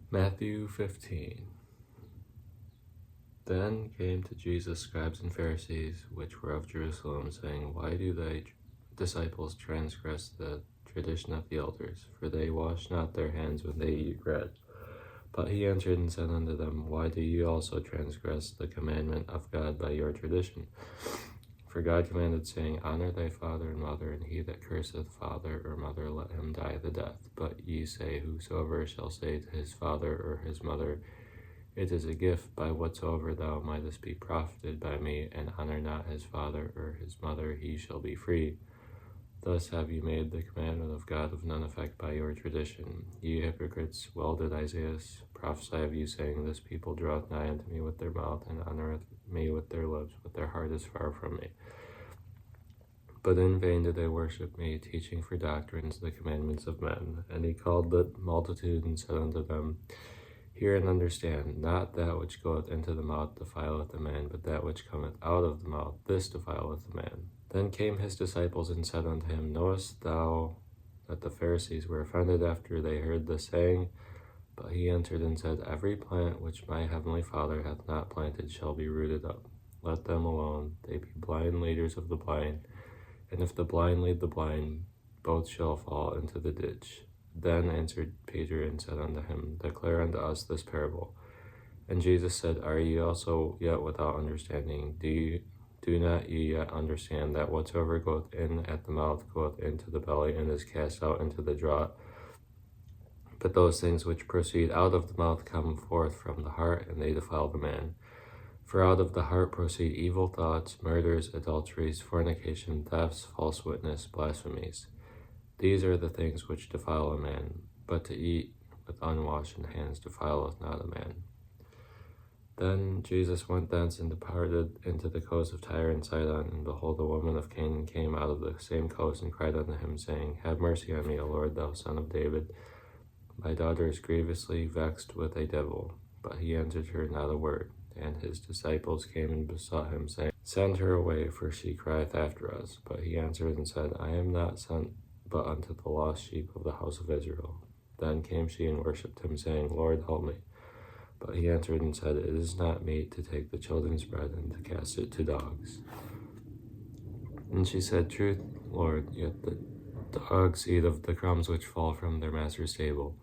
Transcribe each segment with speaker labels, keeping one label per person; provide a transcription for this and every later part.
Speaker 1: Matthew 15. Then came to Jesus scribes and Pharisees, which were of Jerusalem, saying, Why do thy disciples transgress the tradition of the elders? For they wash not their hands when they eat bread. But he answered and said unto them, Why do ye also transgress the commandment of God by your tradition? For God commanded, saying, Honor thy father and mother, and he that curseth father or mother, let him die the death. But ye say, Whosoever shall say to his father or his mother, It is a gift by whatsoever thou mightest be profited by me, and honor not his father or his mother, he shall be free. Thus have ye made the commandment of God of none effect by your tradition. Ye hypocrites, well did Isaiah prophesy of you, saying, This people draweth nigh unto me with their mouth, and honoureth me with their lips, but their heart is far from me. But in vain do they worship me, teaching for doctrines the commandments of men. And he called the multitude, and said unto them, Hear and understand, not that which goeth into the mouth defileth a man, but that which cometh out of the mouth, this defileth a man. Then came his disciples and said unto him, Knowest thou that the Pharisees were offended after they heard this saying? But he answered and said, Every plant which my heavenly Father hath not planted shall be rooted up. Let them alone, they be blind leaders of the blind. And if the blind lead the blind, both shall fall into the ditch. Then answered Peter and said unto him, Declare unto us this parable. And Jesus said, Are ye also yet without understanding? Do not ye yet understand that whatsoever goeth in at the mouth goeth into the belly, and is cast out into the draught? But those things which proceed out of the mouth come forth from the heart, and they defile the man. For out of the heart proceed evil thoughts, murders, adulteries, fornication, thefts, false witness, blasphemies. These are the things which defile a man, but to eat with unwashen hands defileth not a man. Then Jesus went thence and departed into the coast of Tyre and Sidon, and behold, a woman of Canaan came out of the same coast, and cried unto him, saying, Have mercy on me, O Lord, thou son of David. My daughter is grievously vexed with a devil. But he answered her not a word. And his disciples came and besought him, saying, Send her away, for she crieth after us. But he answered and said, I am not sent but unto the lost sheep of the house of Israel. Then came she and worshipped him, saying, Lord, help me. But he answered and said, It is not meet to take the children's bread and to cast it to dogs. And she said, Truth, Lord, yet the dogs eat of the crumbs which fall from their master's table.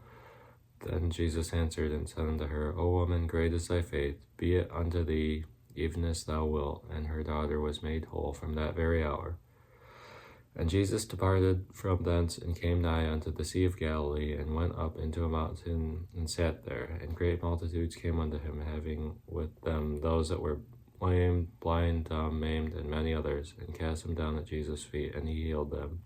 Speaker 1: Then Jesus answered and said unto her, O woman, great is thy faith, be it unto thee even as thou wilt. And her daughter was made whole from that very hour. And Jesus departed from thence, and came nigh unto the Sea of Galilee, and went up into a mountain, and sat there. And great multitudes came unto him, having with them those that were lame, blind, dumb, maimed, and many others, and cast them down at Jesus' feet, and he healed them.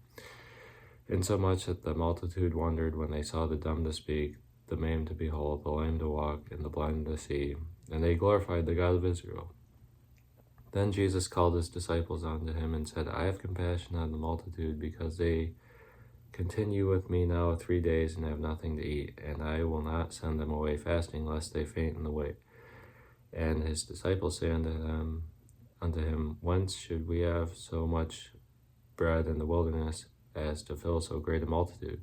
Speaker 1: Insomuch that the multitude wondered when they saw the dumb to speak, the maimed to behold, the lame to walk, and the blind to see, and they glorified the God of Israel. Then Jesus called his disciples unto him, and said, I have compassion on the multitude, because they continue with me now 3 days, and have nothing to eat, and I will not send them away fasting, lest they faint in the way. And his disciples say unto him, Whence should we have so much bread in the wilderness, as to fill so great a multitude?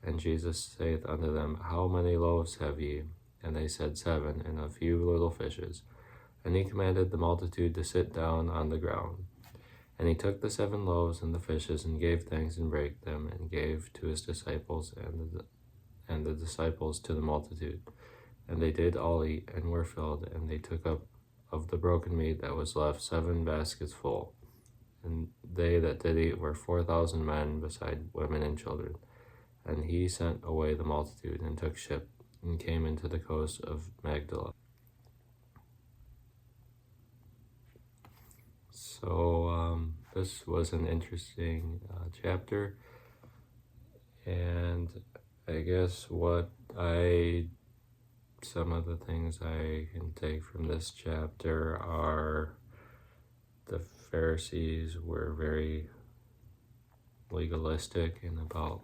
Speaker 1: And Jesus saith unto them, How many loaves have ye? And they said, 7, and a few little fishes. And he commanded the multitude to sit down on the ground. And he took the 7 loaves and the fishes, and gave thanks, and brake them, and gave to his disciples, and the disciples to the multitude. And they did all eat, and were filled, and they took up of the broken meat that was left 7 baskets full. And they that did eat were 4,000 men, beside women and children. And he sent away the multitude, and took ship, and came into the coast of Magdala. So this was an interesting chapter, and I guess some of the things I can take from this chapter are the Pharisees were very legalistic and about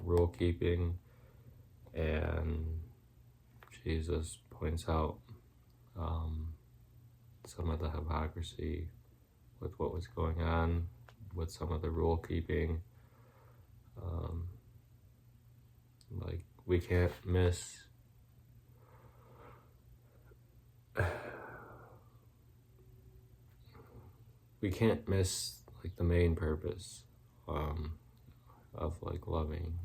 Speaker 1: rule keeping, and Jesus points out some of the hypocrisy with what was going on with some of the rule keeping. Like, we can't miss we can't miss like the main purpose of like loving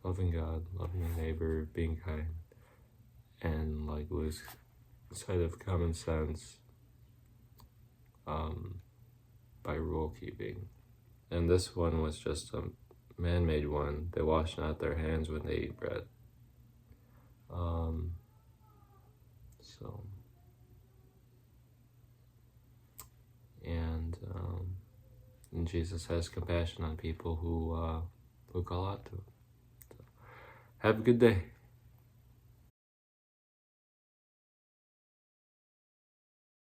Speaker 1: God, loving your neighbor, being kind, and like lose sight of common sense by rule keeping. And this one was just a man-made one. They wash not their hands when they eat bread. And Jesus has compassion on people who call out to him. So, have a good day.